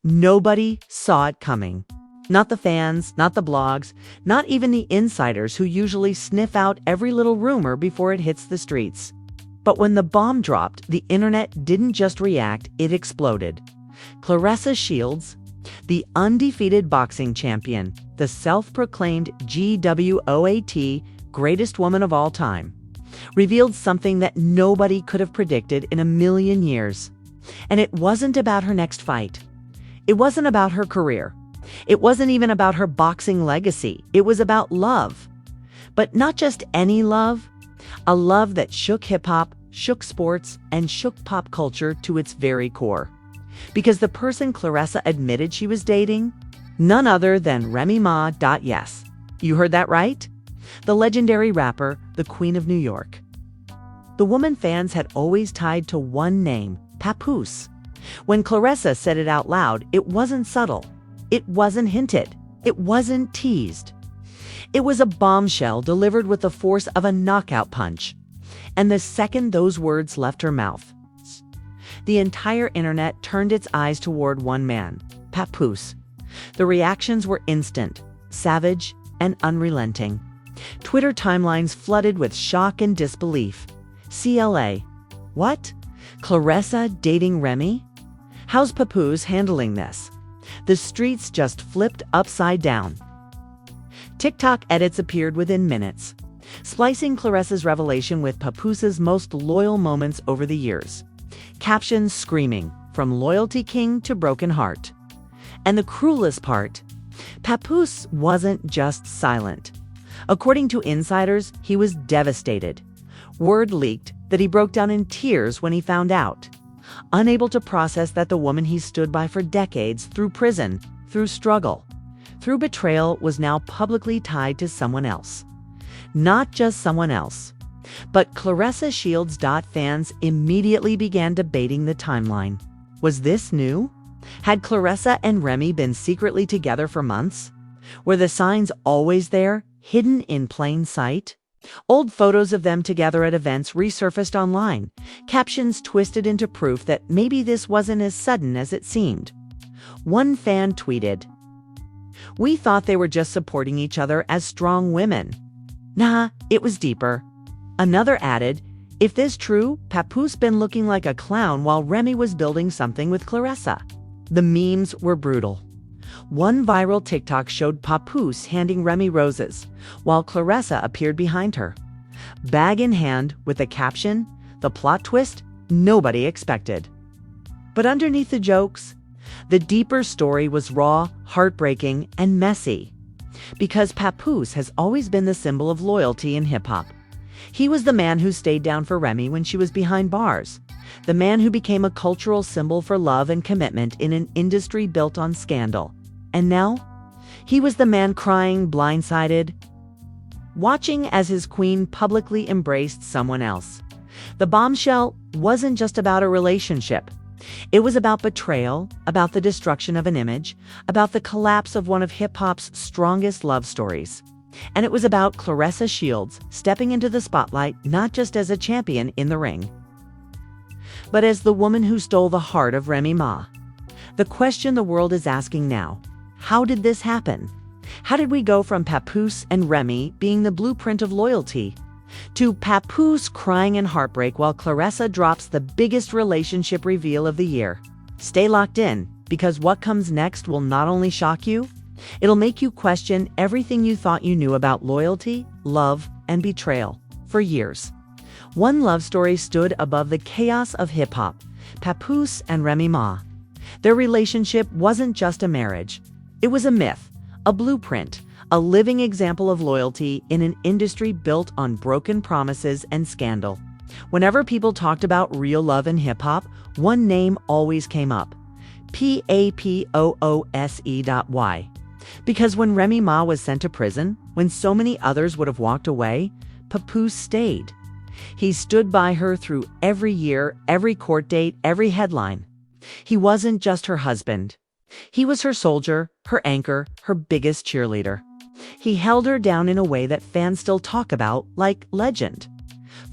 Nobody saw it coming. Not the fans, not the blogs, not even the insiders who usually sniff out every little rumor before it hits the streets. But when the bomb dropped, the internet didn't just react, it exploded. Claressa Shields, the undefeated boxing champion, the self-proclaimed GWOAT, greatest woman of all time, revealed something that nobody could have predicted in a million years. And it wasn't about her next fight. It wasn't about her career. It wasn't even about her boxing legacy. It was about love. But not just any love. A love that shook hip-hop, shook sports, and shook pop culture to its very core. Because the person Claressa admitted she was dating? None other than Remy Ma. Yes. You heard that right? The legendary rapper, the Queen of New York. The woman fans had always tied to one name, Papoose. When Claressa said it out loud, it wasn't subtle. It wasn't hinted. It wasn't teased. It was a bombshell delivered with the force of a knockout punch. And the second those words left her mouth, the entire internet turned its eyes toward one man, Papoose. The reactions were instant, savage, and unrelenting. Twitter timelines flooded with shock and disbelief. CLA. What? Claressa dating Remy? How's Papoose handling this? The streets just flipped upside down. TikTok edits appeared within minutes, splicing Claressa's revelation with Papoose's most loyal moments over the years. Captions screaming, from loyalty king to broken heart. And the cruelest part, Papoose wasn't just silent. According to insiders, he was devastated. Word leaked that he broke down in tears when he found out. Unable to process that the woman he stood by for decades, through prison, through struggle, through betrayal, was now publicly tied to someone else. Not just someone else, but Claressa Shields. Fans immediately began debating the timeline. Was this new? Had Claressa and Remy been secretly together for months? Were the signs always there, hidden in plain sight? Old photos of them together at events resurfaced online, captions twisted into proof that maybe this wasn't as sudden as it seemed. One fan tweeted, "We thought they were just supporting each other as strong women. Nah, it was deeper." Another added, "If this true, Papoose been looking like a clown while Remy was building something with Claressa." The memes were brutal. One viral TikTok showed Papoose handing Remy roses, while Claressa appeared behind her, bag in hand, with the caption, "The plot twist nobody expected." But underneath the jokes, the deeper story was raw, heartbreaking, and messy. Because Papoose has always been the symbol of loyalty in hip-hop. He was the man who stayed down for Remy when she was behind bars. The man who became a cultural symbol for love and commitment in an industry built on scandal. And now, he was the man crying, blindsided, watching as his queen publicly embraced someone else. The bombshell wasn't just about a relationship. It was about betrayal, about the destruction of an image, about the collapse of one of hip-hop's strongest love stories. And it was about Claressa Shields stepping into the spotlight not just as a champion in the ring, but as the woman who stole the heart of Remy Ma. The question the world is asking now: how did this happen? How did we go from Papoose and Remy being the blueprint of loyalty to Papoose crying in heartbreak while Claressa drops the biggest relationship reveal of the year? Stay locked in, because what comes next will not only shock you, it'll make you question everything you thought you knew about loyalty, love, and betrayal for years. One love story stood above the chaos of hip-hop: Papoose and Remy Ma. Their relationship wasn't just a marriage. It was a myth, a blueprint, a living example of loyalty in an industry built on broken promises and scandal. Whenever people talked about real love in hip-hop, one name always came up: Papoose. Because when Remy Ma was sent to prison, when so many others would have walked away, Papoose stayed. He stood by her through every year, every court date, every headline. He wasn't just her husband. He was her soldier, her anchor, her biggest cheerleader. He held her down in a way that fans still talk about like legend.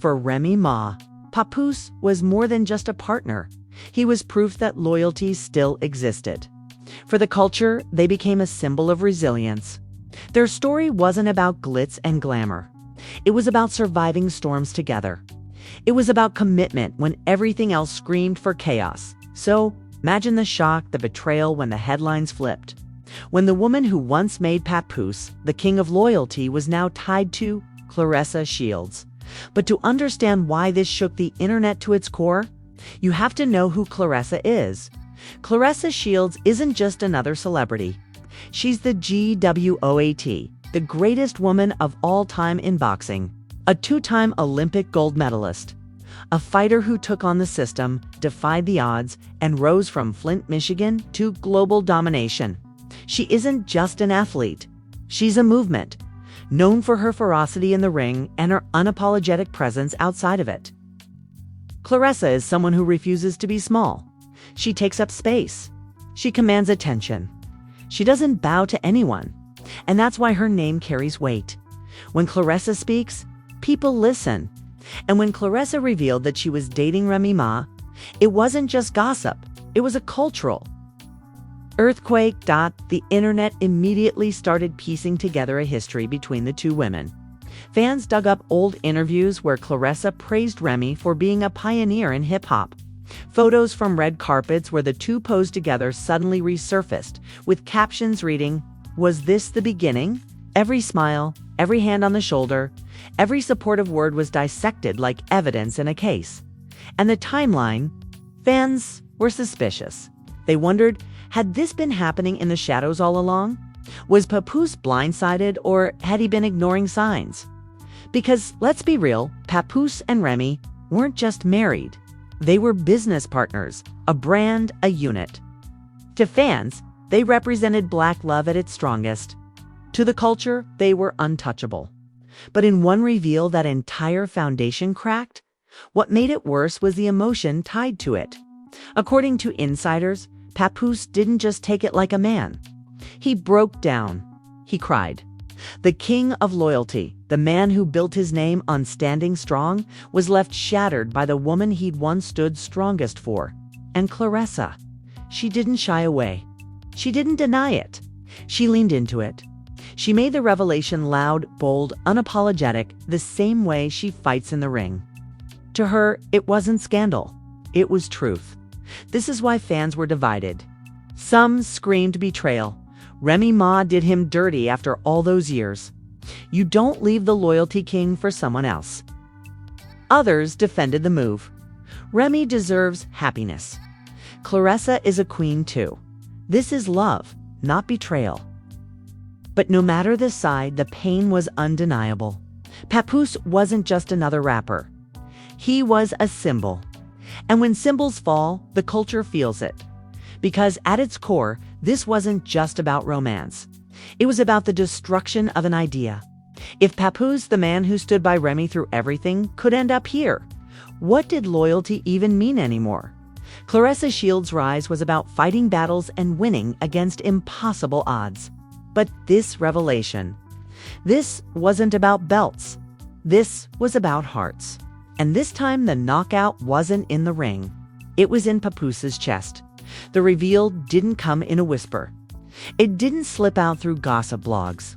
For Remy Ma, Papoose was more than just a partner. He was proof that loyalty still existed. For the culture, they became a symbol of resilience. Their story wasn't about glitz and glamour. It was about surviving storms together. It was about commitment when everything else screamed for chaos. So, imagine the shock, the betrayal when the headlines flipped. When the woman who once made Papoose the king of loyalty was now tied to Claressa Shields. But to understand why this shook the internet to its core, you have to know who Claressa is. Claressa Shields isn't just another celebrity. She's the GWOAT, the greatest woman of all time in boxing, a two-time Olympic gold medalist, a fighter who took on the system, defied the odds, and rose from Flint, Michigan to global domination. She isn't just an athlete. She's a movement, known for her ferocity in the ring and her unapologetic presence outside of it. Claressa is someone who refuses to be small. She takes up space. She commands attention. She doesn't bow to anyone. And that's why her name carries weight. When Claressa speaks, people listen. And when Claressa revealed that she was dating Remy Ma, it wasn't just gossip. It was a cultural earthquake. The internet immediately started piecing together a history between the two women. Fans dug up old interviews where Claressa praised Remy for being a pioneer in hip-hop. Photos from red carpets where the two posed together suddenly resurfaced, with captions reading, "Was this the beginning?" Every smile, every hand on the shoulder, every supportive word was dissected like evidence in a case. And the timeline? Fans were suspicious. They wondered, had this been happening in the shadows all along? Was Papoose blindsided, or had he been ignoring signs? Because, let's be real, Papoose and Remy weren't just married. They were business partners, a brand, a unit. To fans, they represented Black love at its strongest. To the culture, they were untouchable. But in one reveal, that entire foundation cracked. What made it worse was the emotion tied to it. According to insiders, Papoose didn't just take it like a man. He broke down. He cried. The king of loyalty, the man who built his name on standing strong, was left shattered by the woman he'd once stood strongest for. And Claressa, she didn't shy away. She didn't deny it. She leaned into it. She made the revelation loud, bold, unapologetic, the same way she fights in the ring. To her, it wasn't scandal. It was truth. This is why fans were divided. Some screamed betrayal. Remy Ma did him dirty after all those years. You don't leave the loyalty king for someone else. Others defended the move. Remy deserves happiness. Claressa is a queen too. This is love, not betrayal. But no matter the side, the pain was undeniable. Papoose wasn't just another rapper. He was a symbol. And when symbols fall, the culture feels it. Because at its core, this wasn't just about romance. It was about the destruction of an idea. If Papoose, the man who stood by Remy through everything, could end up here, what did loyalty even mean anymore? Claressa Shields' rise was about fighting battles and winning against impossible odds. But this revelation, this wasn't about belts. This was about hearts. And this time the knockout wasn't in the ring. It was in Papoose's chest. The reveal didn't come in a whisper. It didn't slip out through gossip blogs.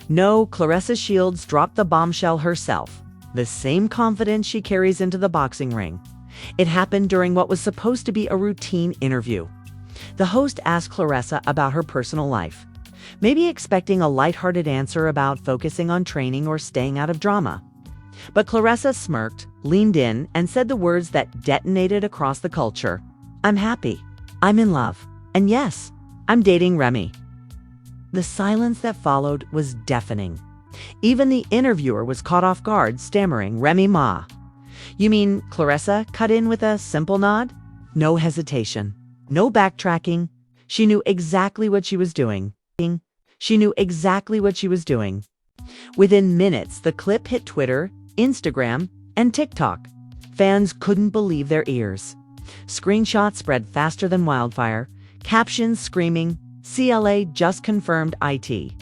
No, Claressa Shields dropped the bombshell herself, the same confidence she carries into the boxing ring. It happened during what was supposed to be a routine interview. The host asked Claressa about her personal life, maybe expecting a lighthearted answer about focusing on training or staying out of drama. But Claressa smirked, leaned in, and said the words that detonated across the culture. "I'm happy. I'm in love. And yes, I'm dating Remy." The silence that followed was deafening. Even the interviewer was caught off guard, stammering, "Remy Ma." "You mean," Claressa cut in with a simple nod. No hesitation. No backtracking. She knew exactly what she was doing. She knew exactly what she was doing. Within minutes, the clip hit Twitter, Instagram, and TikTok. Fans couldn't believe their ears. Screenshots spread faster than wildfire, captions screaming, "CLA just confirmed IT."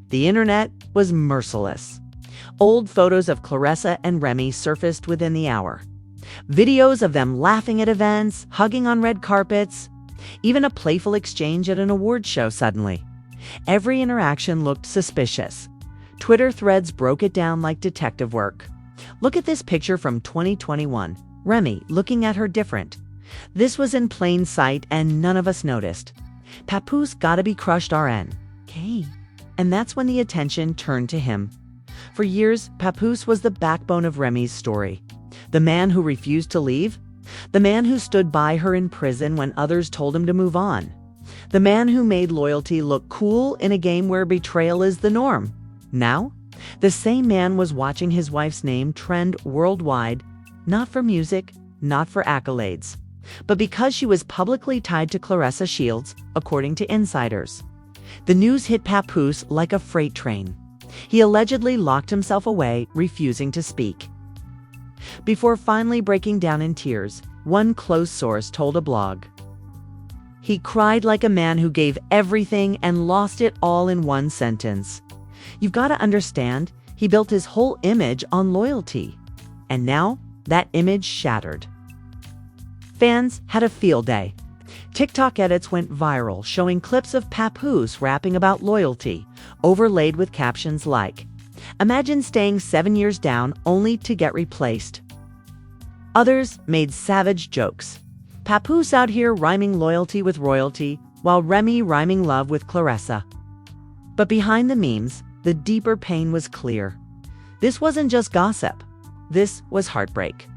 The internet was merciless. Old photos of Claressa and Remy surfaced within the hour. Videos of them laughing at events, hugging on red carpets. even a playful exchange at an awards show suddenly. Every interaction looked suspicious. Twitter threads broke it down like detective work. Look at this picture from 2021. Remy looking at her different. This was in plain sight and none of us noticed. Papoose gotta be crushed RN. Okay. And that's when the attention turned to him. For years, Papoose was the backbone of Remy's story. The man who refused to leave. The man who stood by her in prison when others told him to move on. The man who made loyalty look cool in a game where betrayal is the norm. Now, the same man was watching his wife's name trend worldwide, not for music, not for accolades, but because she was publicly tied to Claressa Shields, according to insiders. The news hit Papoose like a freight train. He allegedly locked himself away, refusing to speak. Before finally breaking down in tears, one close source told a blog. He cried like a man who gave everything and lost it all in one sentence. You've got to understand, he built his whole image on loyalty. And now, that image shattered. Fans had a field day. TikTok edits went viral, showing clips of Papoose rapping about loyalty, overlaid with captions like, "Imagine staying 7 years down only to get replaced." Others made savage jokes. Papoose out here rhyming loyalty with royalty, while Remy rhyming love with Claressa. But behind the memes, the deeper pain was clear. This wasn't just gossip. This was heartbreak.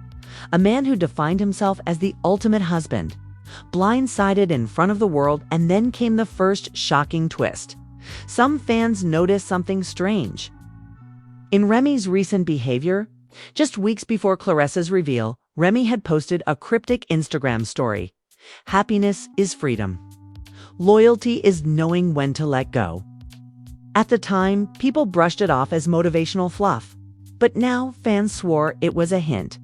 A man who defined himself as the ultimate husband, blindsided in front of the world, and then came the first shocking twist. Some fans noticed something strange. In Remy's recent behavior, just weeks before Claressa's reveal, Remy had posted a cryptic Instagram story. Happiness is freedom. Loyalty is knowing when to let go. At the time, people brushed it off as motivational fluff. But now fans swore it was a hint.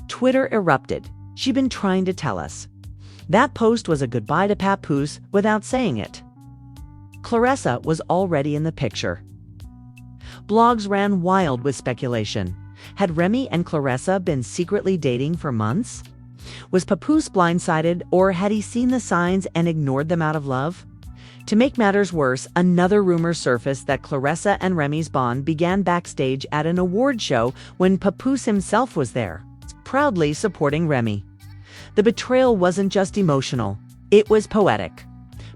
Twitter erupted. "She'd been trying to tell us." That post was a goodbye to Papoose without saying it. Claressa was already in the picture. Blogs ran wild with speculation. Had Remy and Claressa been secretly dating for months? Was Papoose blindsided, or had he seen the signs and ignored them out of love? To make matters worse, another rumor surfaced that Claressa and Remy's bond began backstage at an award show when Papoose himself was there, proudly supporting Remy. The betrayal wasn't just emotional, it was poetic.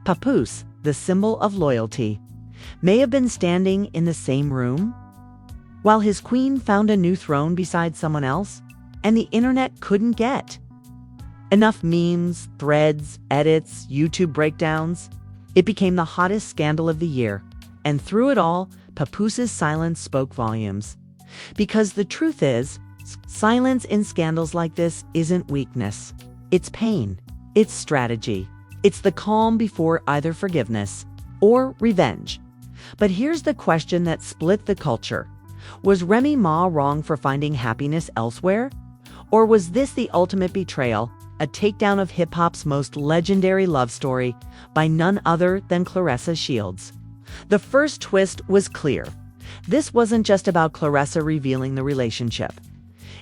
Papoose, the symbol of loyalty, may have been standing in the same room, while his queen found a new throne beside someone else, and the internet couldn't get enough memes, threads, edits, YouTube breakdowns. It became the hottest scandal of the year, and through it all, Papoose's silence spoke volumes. Because the truth is, silence in scandals like this isn't weakness. It's pain. It's strategy. It's the calm before either forgiveness or revenge. But here's the question that split the culture. Was Remy Ma wrong for finding happiness elsewhere? Or was this the ultimate betrayal, a takedown of hip-hop's most legendary love story by none other than Claressa Shields? The first twist was clear. This wasn't just about Claressa revealing the relationship.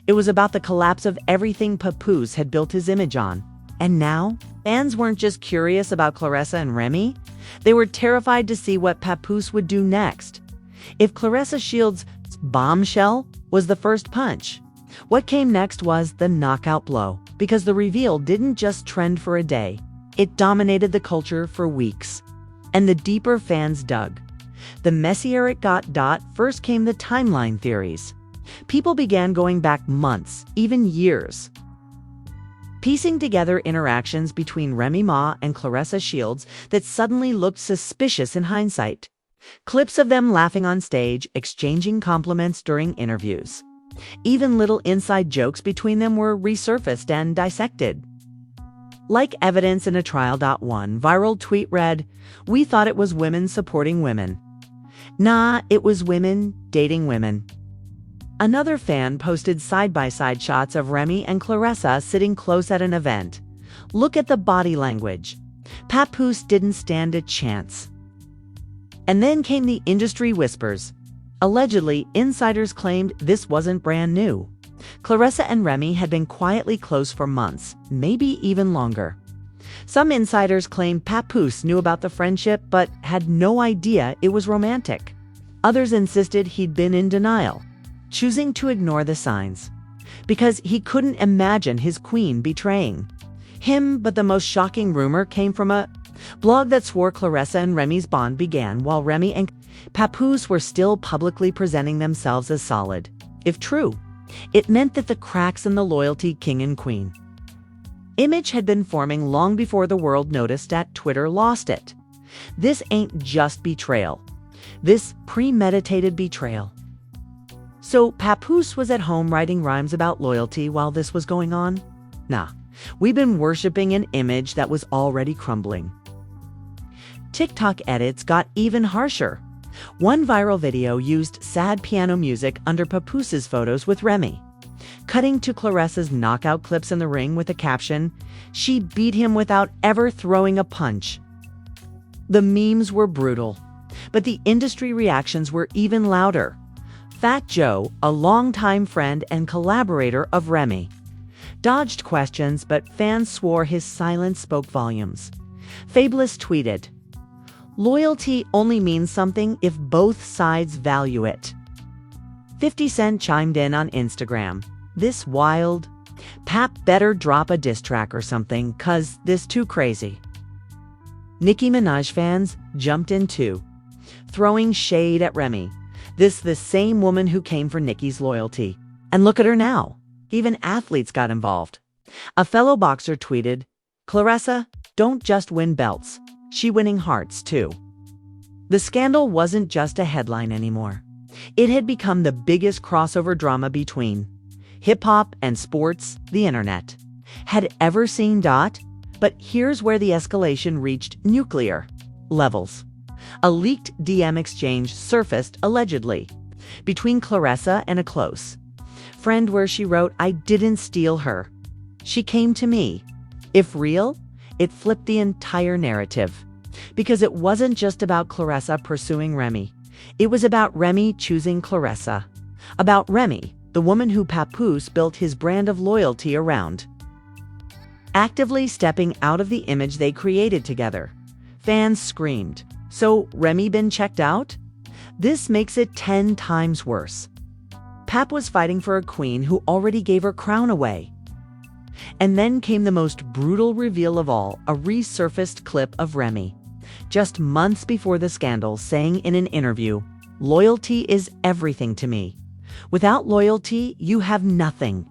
It was about the collapse of everything Papoose had built his image on. And now, fans weren't just curious about Claressa and Remy. They were terrified to see what Papoose would do next. If Claressa Shields' Bombshell was the first punch, what came next was the knockout blow, because the reveal didn't just trend for a day. It dominated the culture for weeks. And the deeper fans dug. The messier it got. First came the timeline theories. People began going back months, even years, piecing together interactions between Remy Ma and Claressa Shields that suddenly looked suspicious in hindsight. Clips of them laughing on stage, exchanging compliments during interviews. Even little inside jokes between them were resurfaced and dissected. Like evidence in a trial. One viral tweet read, "We thought it was women supporting women. Nah, it was women dating women." Another fan posted side-by-side shots of Remy and Claressa sitting close at an event. Look at the body language. Papoose didn't stand a chance. And then came the industry whispers. Allegedly, insiders claimed this wasn't brand new. Claressa and Remy had been quietly close for months, maybe even longer. Some insiders claimed Papoose knew about the friendship but had no idea it was romantic. Others insisted he'd been in denial, choosing to ignore the signs, because he couldn't imagine his queen betraying him. But the most shocking rumor came from a blog that swore Claressa and Remy's bond began while Remy and Papoose were still publicly presenting themselves as solid. If true, it meant that the cracks in the loyalty king and queen image had been forming long before the world noticed that Twitter lost it. This ain't just betrayal. This premeditated betrayal. So Papoose was at home writing rhymes about loyalty while this was going on? Nah, we've been worshiping an image that was already crumbling. TikTok edits got even harsher. One viral video used sad piano music under Papoose's photos with Remy, cutting to Claressa's knockout clips in the ring with a caption, "She beat him without ever throwing a punch." The memes were brutal, but the industry reactions were even louder. Fat Joe, a longtime friend and collaborator of Remy, dodged questions, but fans swore his silence spoke volumes. Fabulous tweeted, "Loyalty only means something if both sides value it." 50 Cent chimed in on Instagram, "This wild. Pap better drop a diss track or something, 'cause this too crazy." Nicki Minaj fans jumped in too, throwing shade at Remy. This the same woman who came for Nicki's loyalty. And look at her now. Even athletes got involved. A fellow boxer tweeted, "Claressa don't just win belts. She winning hearts too." The scandal wasn't just a headline anymore. It had become the biggest crossover drama between hip-hop and sports the internet had ever seen. But here's where the escalation reached nuclear levels. A leaked DM exchange surfaced, allegedly, between Claressa and a close friend where she wrote, "I didn't steal her. She came to me." If real, it flipped the entire narrative. Because it wasn't just about Claressa pursuing Remy. It was about Remy choosing Claressa. About Remy, the woman who Papoose built his brand of loyalty around, actively stepping out of the image they created together. Fans screamed, "So Remy been checked out?" This makes it 10 times worse. Pap was fighting for a queen who already gave her crown away. And then came the most brutal reveal of all, a resurfaced clip of Remy, just months before the scandal, saying in an interview, "Loyalty is everything to me. Without loyalty, you have nothing."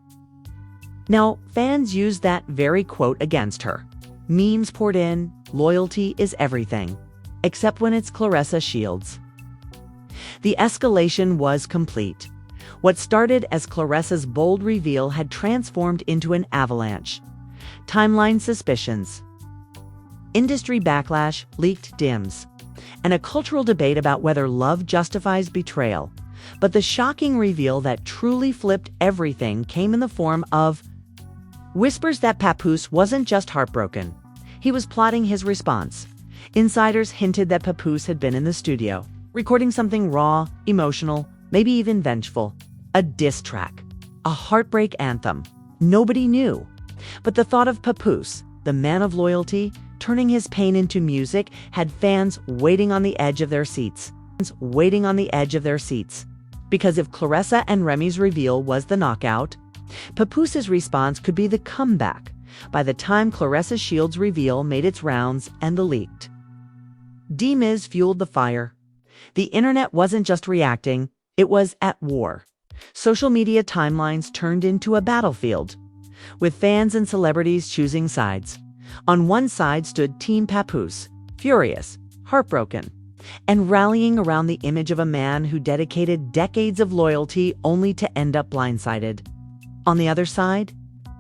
Now, fans used that very quote against her. Memes poured in, "Loyalty is everything," except when it's Claressa Shields. The escalation was complete. What started as Claressa's bold reveal had transformed into an avalanche. Timeline suspicions, industry backlash, leaked DMs, and a cultural debate about whether love justifies betrayal. But the shocking reveal that truly flipped everything came in the form of whispers that Papoose wasn't just heartbroken. He was plotting his response. Insiders hinted that Papoose had been in the studio, recording something raw, emotional, maybe even vengeful. A diss track, a heartbreak anthem. Nobody knew. But the thought of Papoose, the man of loyalty, turning his pain into music had fans waiting on the edge of their seats. Because if Claressa and Remy's reveal was the knockout, Papoose's response could be the comeback by the time Claressa Shields' reveal made its rounds and the leaked DMs fueled the fire. The internet wasn't just reacting, it was at war. Social media timelines turned into a battlefield, with fans and celebrities choosing sides. On one side stood Team Papoose, furious, heartbroken, and rallying around the image of a man who dedicated decades of loyalty only to end up blindsided. On the other side,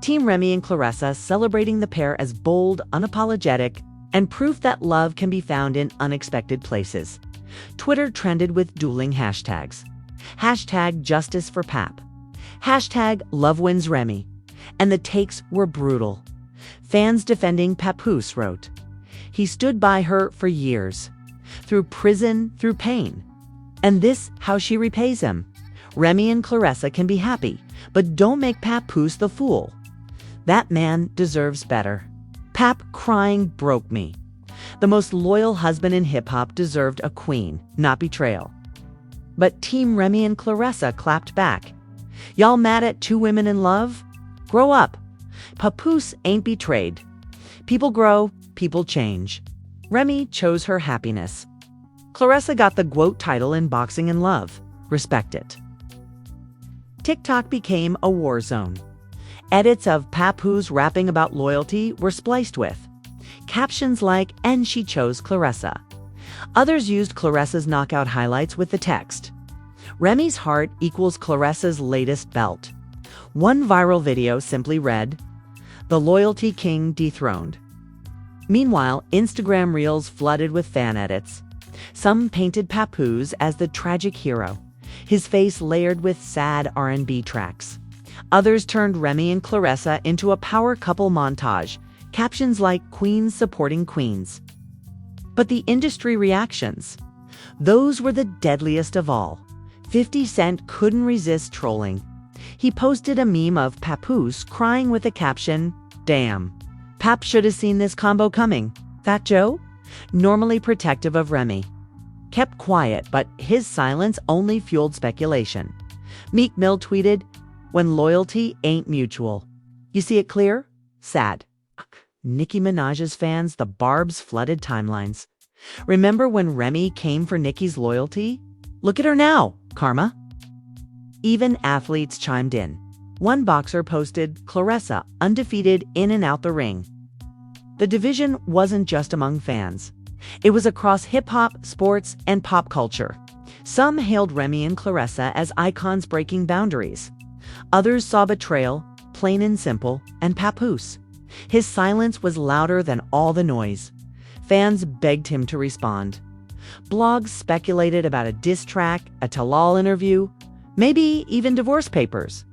Team Remy and Claressa, celebrating the pair as bold, unapologetic, and proof that love can be found in unexpected places. Twitter trended with dueling hashtags. Hashtag justice for Pap. Hashtag love wins Remy. And the takes were brutal. Fans defending Papoose wrote, "He stood by her for years. Through prison, through pain. And this how she repays him. Remy and Claressa can be happy, but don't make Papoose the fool. That man deserves better." Pap crying broke me. The most loyal husband in hip-hop deserved a queen, not betrayal. But Team Remy and Claressa clapped back. Y'all mad at two women in love? Grow up. Papoose ain't betrayed. People grow, people change. Remy chose her happiness. Claressa got the GWOAT title in boxing and love. Respect it. TikTok became a war zone. Edits of Papoose rapping about loyalty were spliced with captions like, "And she chose Claressa." Others used Claressa's knockout highlights with the text, "Remy's heart equals Claressa's latest belt." One viral video simply read, "The loyalty king dethroned." Meanwhile, Instagram Reels flooded with fan edits. Some painted Papoose as the tragic hero, his face layered with sad R&B tracks. Others turned Remy and Claressa into a power couple montage, captions like "Queens supporting queens." But the industry reactions, those were the deadliest of all. 50 Cent couldn't resist trolling. He posted a meme of Papoose crying with the caption, "Damn, Pap should have seen this combo coming." Fat Joe, normally protective of Remy, kept quiet, but his silence only fueled speculation. Meek Mill tweeted, "When loyalty ain't mutual. You see it clear? Sad." Nicki Minaj's fans, the Barbs flooded timelines. Remember when Remy came for Nicki's loyalty? Look at her now, karma. Even athletes chimed in. One boxer posted, "Claressa, undefeated in and out the ring." The division wasn't just among fans. It was across hip-hop, sports, and pop culture. Some hailed Remy and Claressa as icons breaking boundaries. Others saw betrayal, plain and simple, and Papoose. His silence was louder than all the noise. Fans begged him to respond. Blogs speculated about a diss track, a Talal interview, maybe even divorce papers.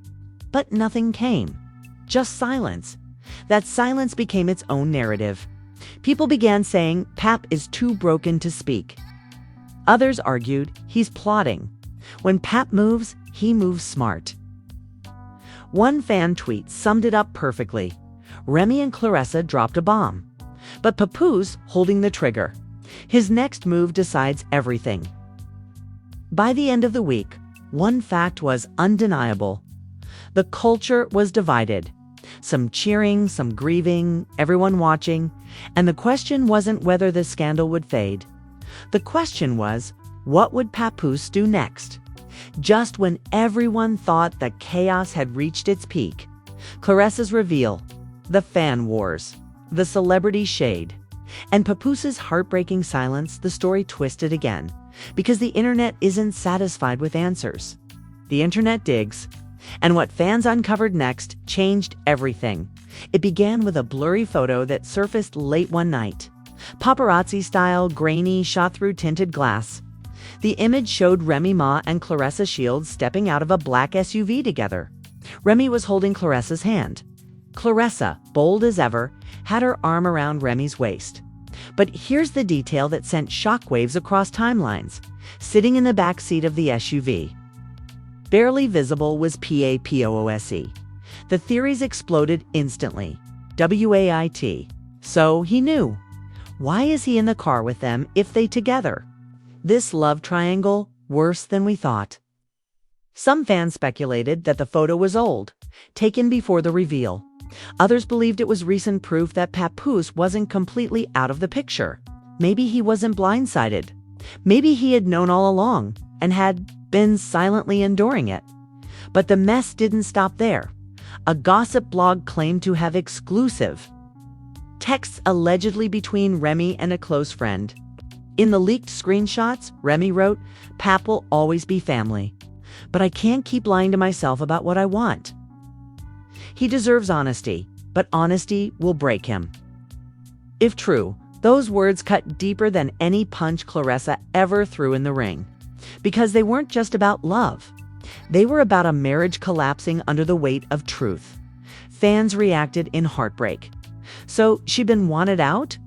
But nothing came. Just silence. That silence became its own narrative. People began saying Pap is too broken to speak. Others argued he's plotting. When Pap moves, he moves smart. One fan tweet summed it up perfectly. Remy and Claressa dropped a bomb, but Papoose holding the trigger. His next move decides everything. By the end of the week, one fact was undeniable. The culture was divided. Some cheering, some grieving, everyone watching. And the question wasn't whether the scandal would fade. The question was, what would Papoose do next? Just when everyone thought the chaos had reached its peak, Claressa's reveal, the fan wars, the celebrity shade, and Papoose's heartbreaking silence, the story twisted again. Because the internet isn't satisfied with answers. The internet digs. And what fans uncovered next changed everything. It began with a blurry photo that surfaced late one night. Paparazzi-style, grainy, shot through tinted glass. The image showed Remy Ma and Claressa Shields stepping out of a black SUV together. Remy was holding Claressa's hand. Claressa, bold as ever, had her arm around Remy's waist. But here's the detail that sent shockwaves across timelines. Sitting in the back seat of the SUV, barely visible, was Papoose. The theories exploded instantly. WAIT. So he knew. Why is he in the car with them if they together? This love triangle, worse than we thought. Some fans speculated that the photo was old, taken before the reveal. Others believed it was recent proof that Papoose wasn't completely out of the picture. Maybe he wasn't blindsided. Maybe he had known all along and had been silently enduring it. But the mess didn't stop there. A gossip blog claimed to have exclusive texts allegedly between Remy and a close friend. In the leaked screenshots, Remy wrote, "Pap will always be family, but I can't keep lying to myself about what I want. He deserves honesty, but honesty will break him." If true, those words cut deeper than any punch Claressa ever threw in the ring. Because they weren't just about love. They were about a marriage collapsing under the weight of truth. Fans reacted in heartbreak. So she'd been wanted out?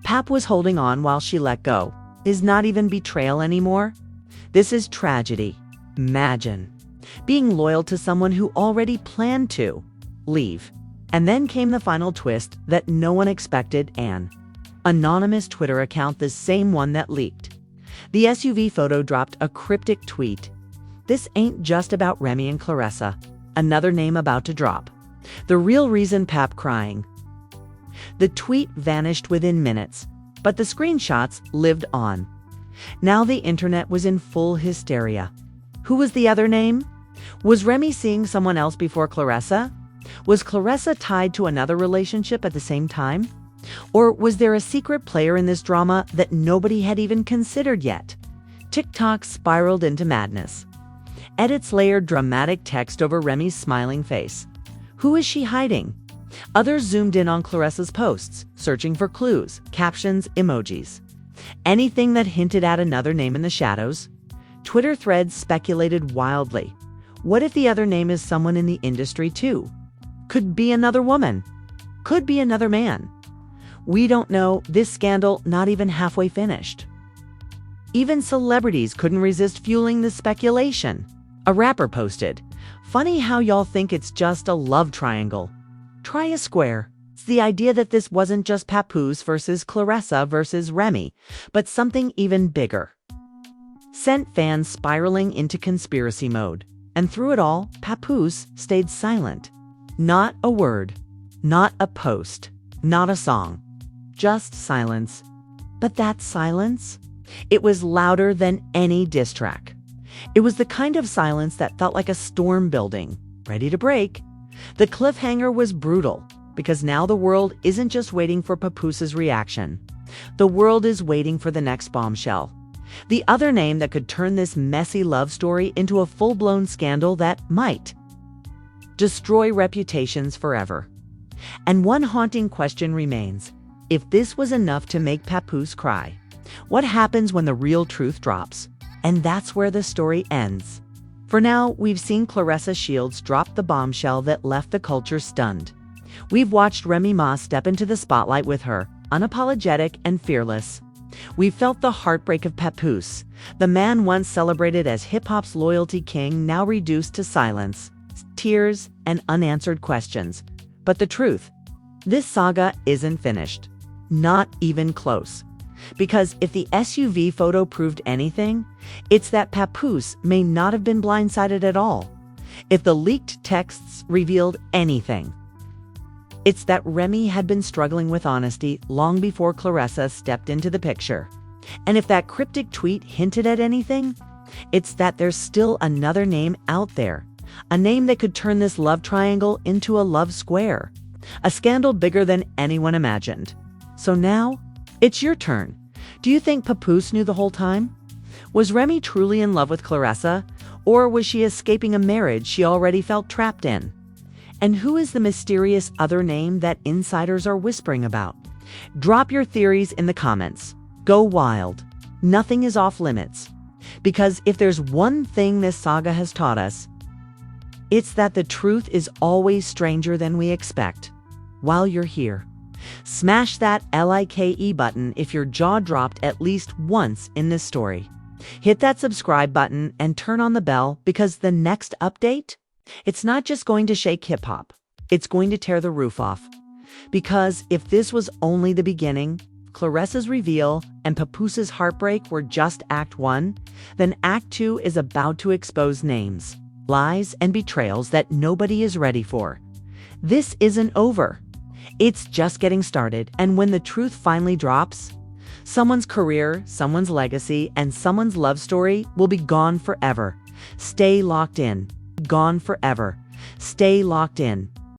Pap was holding on while she let go. Is not even betrayal anymore? This is tragedy. Imagine being loyal to someone who already planned to leave. And then came the final twist that no one expected: an anonymous Twitter account, the same one that leaked. The SUV photo dropped a cryptic tweet. "This ain't just about Remy and Claressa." Another name about to drop. "The real reason Pap crying." The tweet vanished within minutes, but the screenshots lived on. Now the internet was in full hysteria. Who was the other name? Was Remy seeing someone else before Claressa? Was Claressa tied to another relationship at the same time? Or was there a secret player in this drama that nobody had even considered yet? TikTok spiraled into madness. Edits layered dramatic text over Remy's smiling face. Who is she hiding? Others zoomed in on Claressa's posts, searching for clues, captions, emojis. Anything that hinted at another name in the shadows. Twitter threads speculated wildly. What if the other name is someone in the industry too? Could be another woman. Could be another man. We don't know. This scandal not even halfway finished. Even celebrities couldn't resist fueling the speculation. A rapper posted, "Funny how y'all think it's just a love triangle. Try a square." It's the idea that this wasn't just Papoose versus Claressa versus Remy, but something even bigger. Sent fans spiraling into conspiracy mode. And through it all, Papoose stayed silent. Not a word, not a post, not a song. Just silence. But that silence? It was louder than any diss track. It was the kind of silence that felt like a storm building, ready to break. The cliffhanger was brutal, because now the world isn't just waiting for Papoose's reaction. The world is waiting for the next bombshell. The other name that could turn this messy love story into a full-blown scandal that might destroy reputations forever. And one haunting question remains. If this was enough to make Papoose cry, what happens when the real truth drops? And that's where the story ends. For now, we've seen Claressa Shields drop the bombshell that left the culture stunned. We've watched Remy Ma step into the spotlight with her, unapologetic and fearless. We've felt the heartbreak of Papoose, the man once celebrated as hip-hop's loyalty king, now reduced to silence, tears, and unanswered questions. But the truth, this saga isn't finished. Not even close. Because if the SUV photo proved anything, it's that Papoose may not have been blindsided at all. If the leaked texts revealed anything, it's that Remy had been struggling with honesty long before Claressa stepped into the picture. And if that cryptic tweet hinted at anything, it's that there's still another name out there. A name that could turn this love triangle into a love square. A scandal bigger than anyone imagined. So now, it's your turn. Do you think Papoose knew the whole time? Was Remy truly in love with Claressa? Or was she escaping a marriage she already felt trapped in? And who is the mysterious other name that insiders are whispering about? Drop your theories in the comments. Go wild. Nothing is off limits. Because if there's one thing this saga has taught us, it's that the truth is always stranger than we expect. While you're here, smash that like button if your jaw dropped at least once in this story. Hit that subscribe button and turn on the bell, because the next update, it's not just going to shake hip-hop, it's going to tear the roof off. Because if this was only the beginning, Claressa's reveal and Papoose's heartbreak were just Act 1, then Act 2 is about to expose names, lies, and betrayals that nobody is ready for. This isn't over. It's just getting started, and when the truth finally drops, someone's career, someone's legacy, and someone's love story will be gone forever. Stay locked in. Gone forever. Stay locked in.